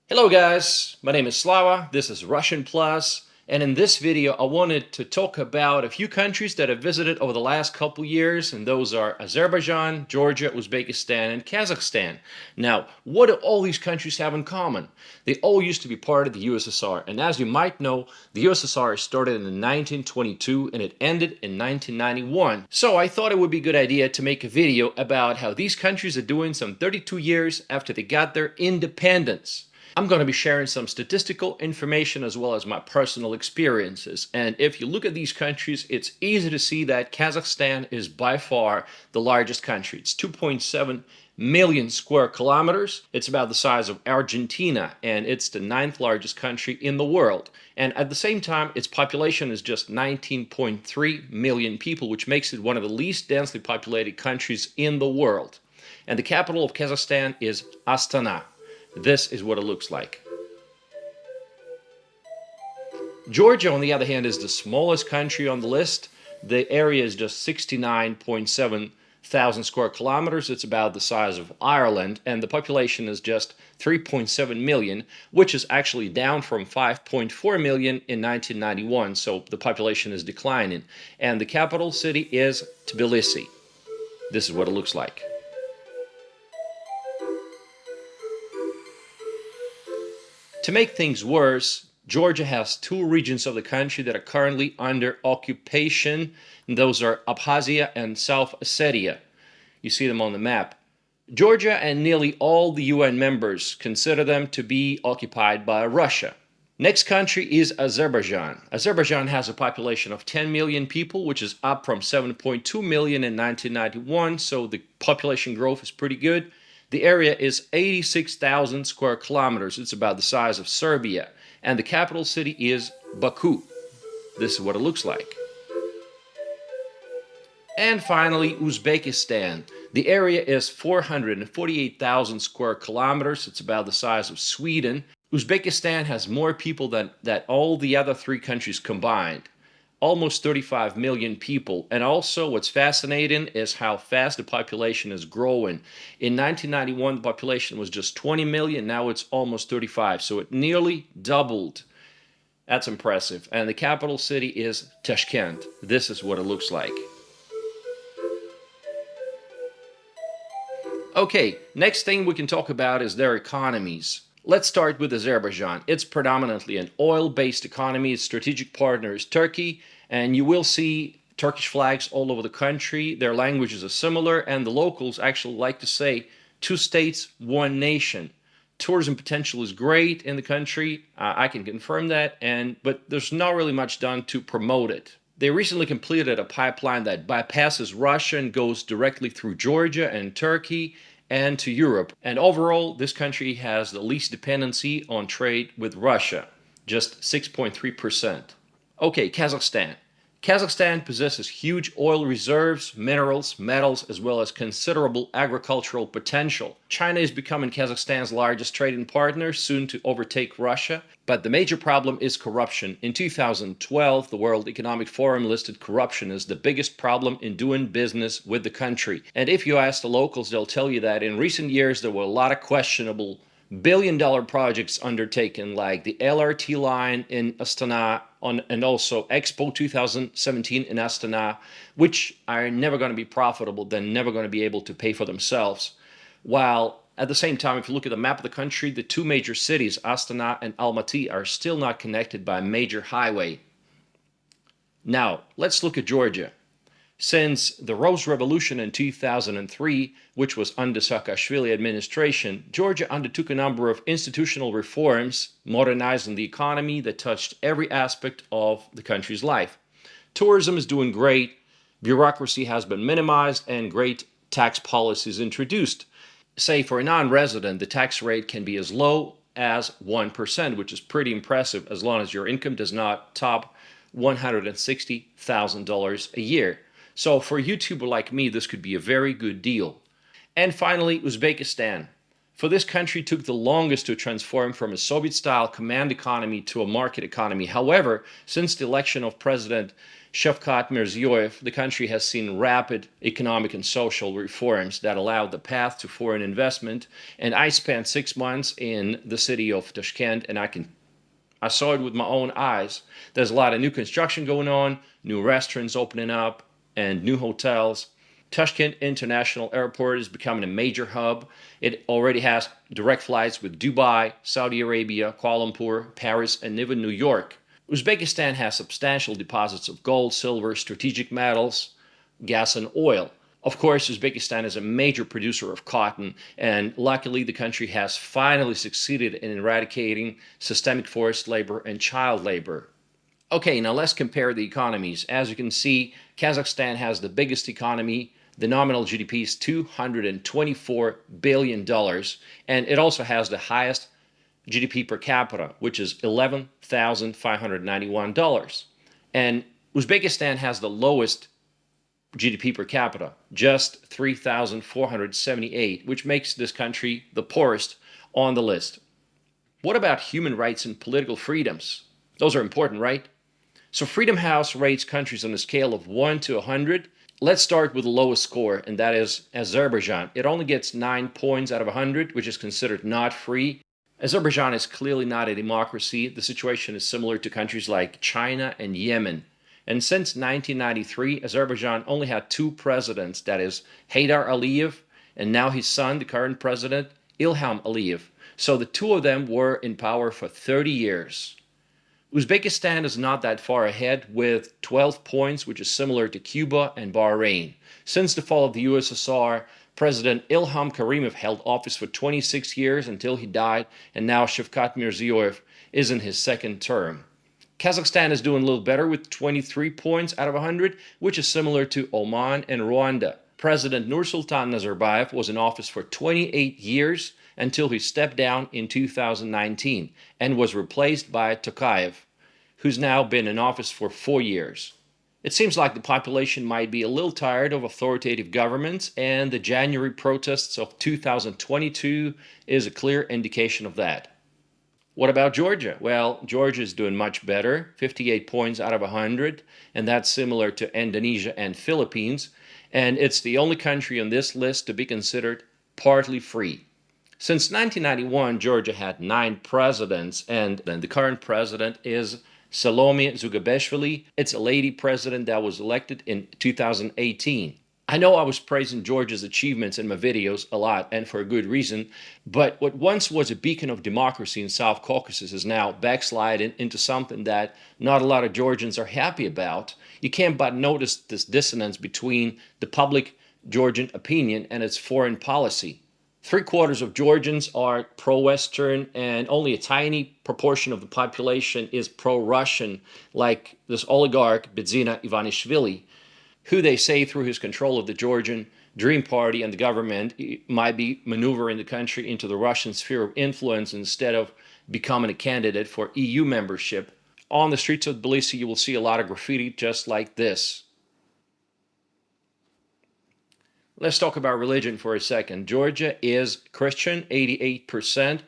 Hello guys, my name is Slava, this is Russian Plus, and in this video I wanted to talk about a few countries that I've visited over the last couple years, and those are Azerbaijan, Georgia, Uzbekistan, and Kazakhstan. Now, what do all these countries have in common? They all used to be part of the USSR, and as you might know, the USSR started in 1922 and it ended in 1991. So I thought it would be a good idea to make a video about how these countries are doing some 32 years after they got their independence. I'm going to be sharing some statistical information as well as my personal experiences. And if you look at these countries, it's easy to see that Kazakhstan is by far the largest country. It's 2.7 million square kilometers. It's about the size of Argentina, and it's the ninth largest country in the world. And at the same time, its population is just 19.3 million people, which makes it one of the least densely populated countries in the world. And the capital of Kazakhstan is Astana. This is what it looks like. Georgia, on the other hand, is the smallest country on the list. The area is just 69.7 thousand square kilometers. It's about the size of Ireland, and the population is just 3.7 million, which is actually down from 5.4 million in 1991, so the population is declining. And the capital city is Tbilisi. This is what it looks like. To make things worse, Georgia has two regions of the country that are currently under occupation, and those are Abkhazia and South Ossetia. You see them on the map. Georgia and nearly all the UN members consider them to be occupied by Russia. Next country is Azerbaijan. Azerbaijan has a population of 10 million people, which is up from 7.2 million in 1991, so the population growth is pretty good. The area is 86,000 square kilometers. It's about the size of Serbia. And the capital city is Baku. This is what it looks like. And finally, Uzbekistan. The area is 448,000 square kilometers. It's about the size of Sweden. Uzbekistan has more people than all the other three countries combined. Almost 35 million people. And also what's fascinating is how fast the population is growing. In 1991, the population was just 20 million. Now it's almost 35. So it nearly doubled. That's impressive. And the capital city is Tashkent. This is what it looks like. Okay, next thing we can talk about is their economies. Let's start with Azerbaijan. It's predominantly an oil-based economy. Its strategic partner is Turkey, and you will see Turkish flags all over the country. Their languages are similar, and the locals actually like to say, 2 states, 1 nation. Tourism potential is great in the country. I can confirm that, but there's not really much done to promote it. They recently completed a pipeline that bypasses Russia and goes directly through Georgia and Turkey and to Europe. And overall, this country has the least dependency on trade with Russia, just 6.3%. Okay, Kazakhstan. Kazakhstan possesses huge oil reserves, minerals, metals, as well as considerable agricultural potential. China is becoming Kazakhstan's largest trading partner, soon to overtake Russia. But the major problem is corruption. In 2012, the World Economic Forum listed corruption as the biggest problem in doing business with the country. And if you ask the locals, they'll tell you that in recent years there were a lot of questionable billion-dollar projects undertaken, like the LRT line in Astana and also Expo 2017 in Astana, which are never going to be profitable. They're never going to be able to pay for themselves. While at the same time, if you look at the map of the country, the two major cities, Astana and Almaty, are still not connected by a major highway. Now, let's look at Georgia. Since the Rose Revolution in 2003, which was under Saakashvili administration, Georgia undertook a number of institutional reforms, modernizing the economy that touched every aspect of the country's life. Tourism is doing great, bureaucracy has been minimized, and great tax policies introduced. Say for a non-resident, the tax rate can be as low as 1%, which is pretty impressive as long as your income does not top $160,000 a year. So for a YouTuber like me, this could be a very good deal. And finally, Uzbekistan. For this country, it took the longest to transform from a Soviet-style command economy to a market economy. However, since the election of President Shavkat Mirziyoyev, the country has seen rapid economic and social reforms that allowed the path to foreign investment. And I spent 6 months in the city of Tashkent, and I saw it with my own eyes. There's a lot of new construction going on, new restaurants opening up, and new hotels. Tashkent International Airport is becoming a major hub. It already has direct flights with Dubai, Saudi Arabia, Kuala Lumpur, Paris, and even New York. Uzbekistan has substantial deposits of gold, silver, strategic metals, gas, and oil. Of course, Uzbekistan is a major producer of cotton, and luckily the country has finally succeeded in eradicating systemic forced labor and child labor. Okay, now let's compare the economies. As you can see, Kazakhstan has the biggest economy. The nominal GDP is $224 billion, and it also has the highest GDP per capita, which is $11,591. And Uzbekistan has the lowest GDP per capita, just 3,478, which makes this country the poorest on the list. What about human rights and political freedoms? Those are important, right? So Freedom House rates countries on a scale of 1 to 100. Let's start with the lowest score, and that is Azerbaijan. It only gets 9 points out of 100, which is considered not free. Azerbaijan is clearly not a democracy. The situation is similar to countries like China and Yemen. And since 1993, Azerbaijan only had 2 presidents, that is Haydar Aliyev and now his son, the current president, Ilham Aliyev. So the 2 of them were in power for 30 years. Uzbekistan is not that far ahead with 12 points, which is similar to Cuba and Bahrain. Since the fall of the USSR, President Ilham Karimov held office for 26 years until he died, and now Shavkat Mirziyoyev is in his second term. Kazakhstan is doing a little better with 23 points out of 100, which is similar to Oman and Rwanda. President Nursultan Nazarbayev was in office for 28 years until he stepped down in 2019 and was replaced by Tokayev, who's now been in office for 4 years. It seems like the population might be a little tired of authoritative governments, and the January protests of 2022 is a clear indication of that. What about Georgia? Well, Georgia is doing much better, 58 points out of 100, and that's similar to Indonesia and Philippines, and it's the only country on this list to be considered partly free. Since 1991, Georgia had 9 presidents, and the current president is Salome Zugabeshvili. It's a lady president that was elected in 2018. I know I was praising Georgia's achievements in my videos a lot, and for a good reason, but what once was a beacon of democracy in South Caucasus is now backsliding into something that not a lot of Georgians are happy about. You can't but notice this dissonance between the public Georgian opinion and its foreign policy. 3/4 of Georgians are pro-Western, and only a tiny proportion of the population is pro-Russian, like this oligarch Bidzina Ivanishvili, who they say through his control of the Georgian Dream Party and the government might be maneuvering the country into the Russian sphere of influence instead of becoming a candidate for EU membership. On the streets of Tbilisi, you will see a lot of graffiti just like this. Let's talk about religion for a second. Georgia is Christian, 88%.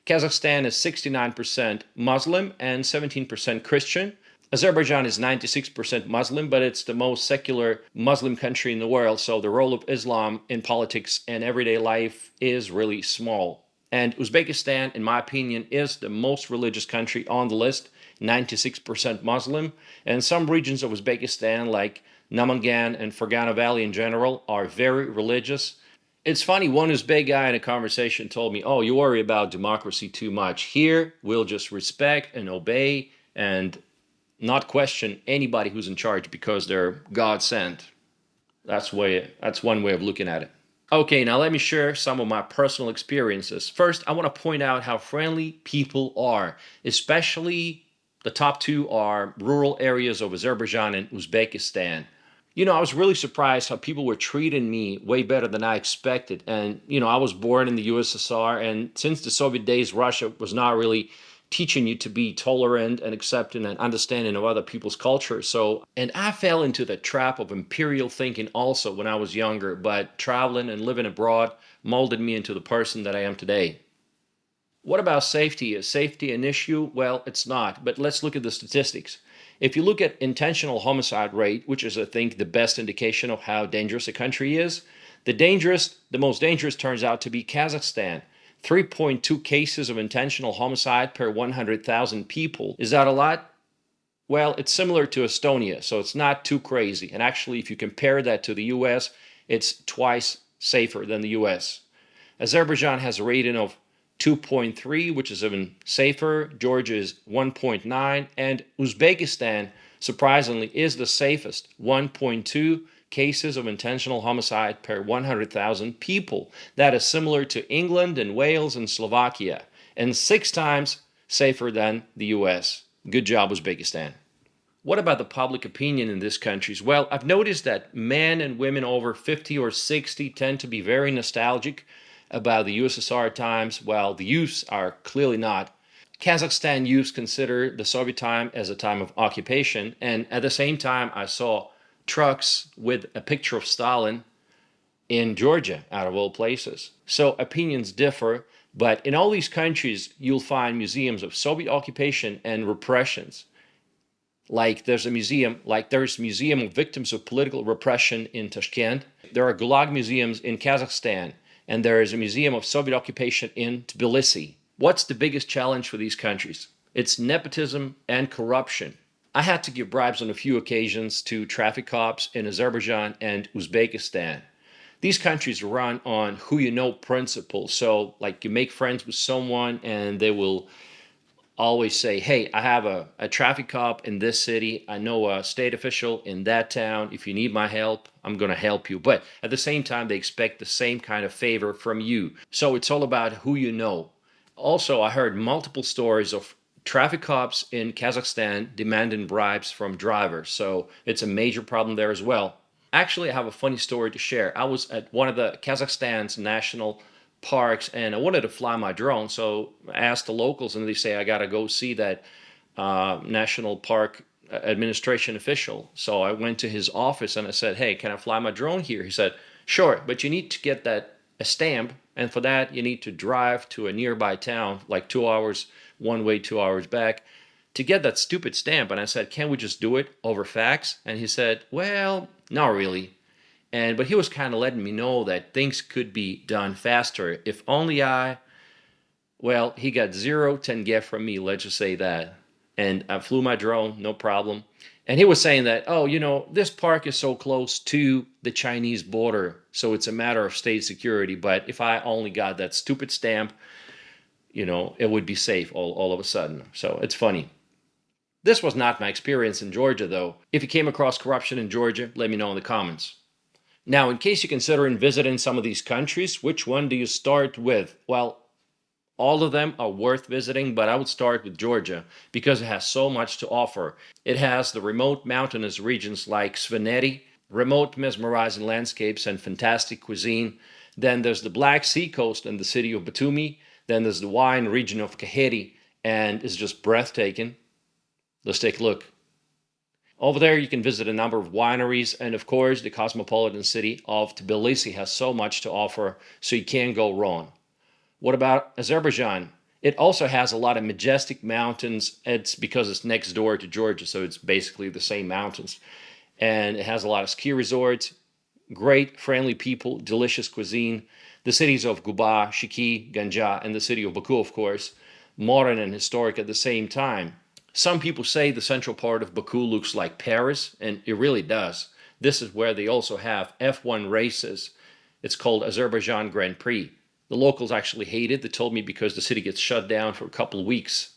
Kazakhstan is 69% Muslim and 17% Christian. Azerbaijan is 96% Muslim, but it's the most secular Muslim country in the world, so the role of Islam in politics and everyday life is really small. And Uzbekistan, in my opinion, is the most religious country on the list, 96% Muslim. And some regions of Uzbekistan, like Namangan and Fergana Valley in general, are very religious. It's funny, one Uzbek guy in a conversation told me, oh, you worry about democracy too much. Here, we'll just respect and obey and not question anybody who's in charge because they're God sent. That's one way of looking at it. Okay, now let me share some of my personal experiences. First, I want to point out how friendly people are, especially the top 2 are rural areas of Azerbaijan and Uzbekistan. You know, I was really surprised how people were treating me way better than I expected. And, you know, I was born in the USSR, and since the Soviet days, Russia was not really teaching you to be tolerant and accepting and understanding of other people's culture. So, and I fell into the trap of imperial thinking also when I was younger, but traveling and living abroad molded me into the person that I am today. What about safety? Is safety an issue? Well, it's not, but let's look at the statistics. If you look at intentional homicide rate, which is, I think, the best indication of how dangerous a country is, the most dangerous turns out to be Kazakhstan. 3.2 cases of intentional homicide per 100,000 people. Is that a lot? Well, it's similar to Estonia, so it's not too crazy. And actually, if you compare that to the US, it's twice safer than the US. Azerbaijan has a rating of 2.3, which is even safer. Georgia is 1.9. And Uzbekistan, surprisingly, is the safest, 1.2 cases of intentional homicide per 100,000 people. That is similar to England and Wales and Slovakia, and 6 times safer than the US. Good job, Uzbekistan. What about the public opinion in these countries? Well, I've noticed that men and women over 50 or 60 tend to be very nostalgic about the USSR times, while the youths are clearly not. Kazakhstan youths consider the Soviet time as a time of occupation, and at the same time, I saw trucks with a picture of Stalin in Georgia, out of all places. So opinions differ, but in all these countries, you'll find museums of Soviet occupation and repressions. There's Museum of Victims of Political Repression in Tashkent. There are Gulag museums in Kazakhstan, and there is a Museum of Soviet Occupation in Tbilisi. What's the biggest challenge for these countries? It's nepotism and corruption. I had to give bribes on a few occasions to traffic cops in Azerbaijan and Uzbekistan. These countries run on who you know principles. So, you make friends with someone and they will always say, hey, I have a traffic cop in this city. I know a state official in that town. If you need my help, I'm going to help you. But at the same time, they expect the same kind of favor from you. So it's all about who you know. Also, I heard multiple stories of traffic cops in Kazakhstan demanding bribes from drivers. So it's a major problem there as well. Actually, I have a funny story to share. I was at one of the Kazakhstan's national parks and I wanted to fly my drone. So I asked the locals and they say, I got to go see that national park administration official. So I went to his office and I said, hey, can I fly my drone here? He said, sure, but you need to get a stamp. And for that, you need to drive to a nearby town, 2 hours one way, 2 hours back, to get that stupid stamp. And I said, can't we just do it over fax? And he said, well, not really. But he was kind of letting me know that things could be done faster. If only he got 0 tenge from me, let's just say that. And I flew my drone, no problem. And he was saying that, this park is so close to the Chinese border, so it's a matter of state security. But if I only got that stupid stamp, it would be safe all of a sudden. So it's funny. This was not my experience in Georgia, though. If you came across corruption in Georgia, let me know in the comments. Now, in case you're considering visiting some of these countries, which one do you start with? Well, all of them are worth visiting, but I would start with Georgia because it has so much to offer. It has the remote mountainous regions like Svaneti, remote mesmerizing landscapes and fantastic cuisine. Then there's the Black Sea coast and the city of Batumi. Then there's the wine region of Kakheti, and it's just breathtaking. Let's take a look. Over there, you can visit a number of wineries, and of course, the cosmopolitan city of Tbilisi has so much to offer, so you can't go wrong. What about Azerbaijan? It also has a lot of majestic mountains. It's because it's next door to Georgia, so it's basically the same mountains. And it has a lot of ski resorts, great, friendly people, delicious cuisine. The cities of Guba, Shiki, Ganja, and the city of Baku, of course, modern and historic at the same time. Some people say the central part of Baku looks like Paris, and it really does. This is where they also have F1 races. It's called Azerbaijan Grand Prix. The locals actually hate it. They told me because the city gets shut down for a couple of weeks.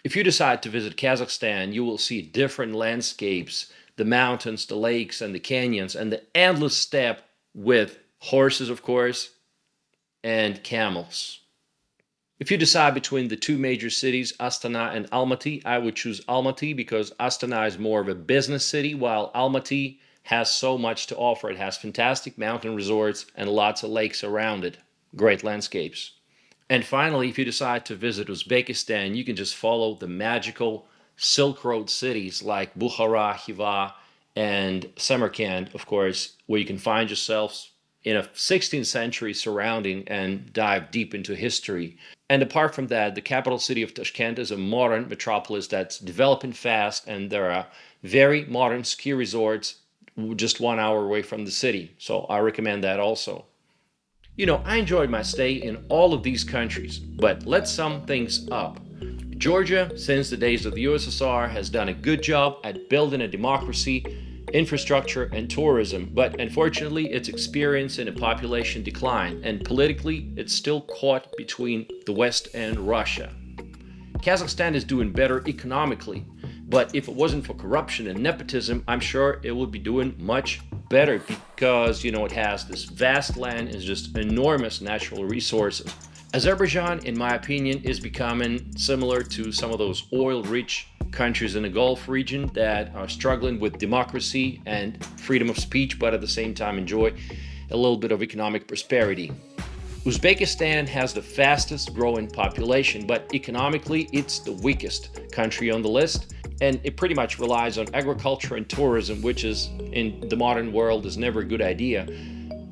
If you decide to visit Kazakhstan, you will see different landscapes, the mountains, the lakes, and the canyons, and the endless steppe with horses, of course, and camels. If you decide between the two major cities, Astana and Almaty, I would choose Almaty because Astana is more of a business city, while Almaty has so much to offer. It has fantastic mountain resorts and lots of lakes around it. Great landscapes. And finally, if you decide to visit Uzbekistan, you can just follow the magical Silk Road cities like Bukhara, Khiva, and Samarkand, of course, where you can find yourselves in a 16th century surrounding and dive deep into history. And apart from that, the capital city of Tashkent is a modern metropolis that's developing fast, and there are very modern ski resorts just 1 hour away from the city. So I recommend that also. I enjoyed my stay in all of these countries, but let's sum things up. Georgia, since the days of the USSR, has done a good job at building a democracy, infrastructure, and tourism, but unfortunately, it's experiencing a population decline, and politically, it's still caught between the West and Russia. Kazakhstan is doing better economically, but if it wasn't for corruption and nepotism, I'm sure it would be doing much better because, it has this vast land and just enormous natural resources. Azerbaijan, in my opinion, is becoming similar to some of those oil-rich countries in the Gulf region that are struggling with democracy and freedom of speech, but at the same time enjoy a little bit of economic prosperity. Uzbekistan has the fastest growing population, but economically it's the weakest country on the list, and it pretty much relies on agriculture and tourism, which is, in the modern world, is never a good idea.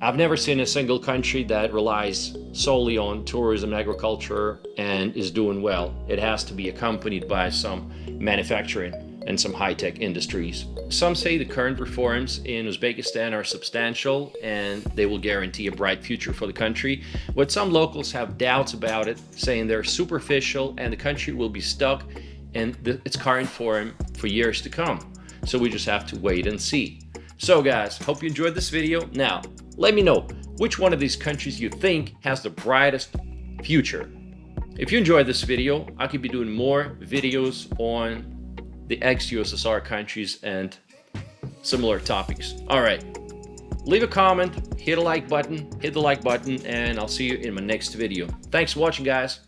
I've never seen a single country that relies solely on tourism and agriculture and is doing well. It has to be accompanied by some manufacturing and some high-tech industries. Some say the current reforms in Uzbekistan are substantial and they will guarantee a bright future for the country, but some locals have doubts about it, saying they're superficial and the country will be stuck in its current form for years to come. So we just have to wait and see. So guys, hope you enjoyed this video. Now, let me know which one of these countries you think has the brightest future. If you enjoyed this video, I could be doing more videos on the ex-USSR countries and similar topics. All right, leave a comment, hit the like button, and I'll see you in my next video. Thanks for watching, guys.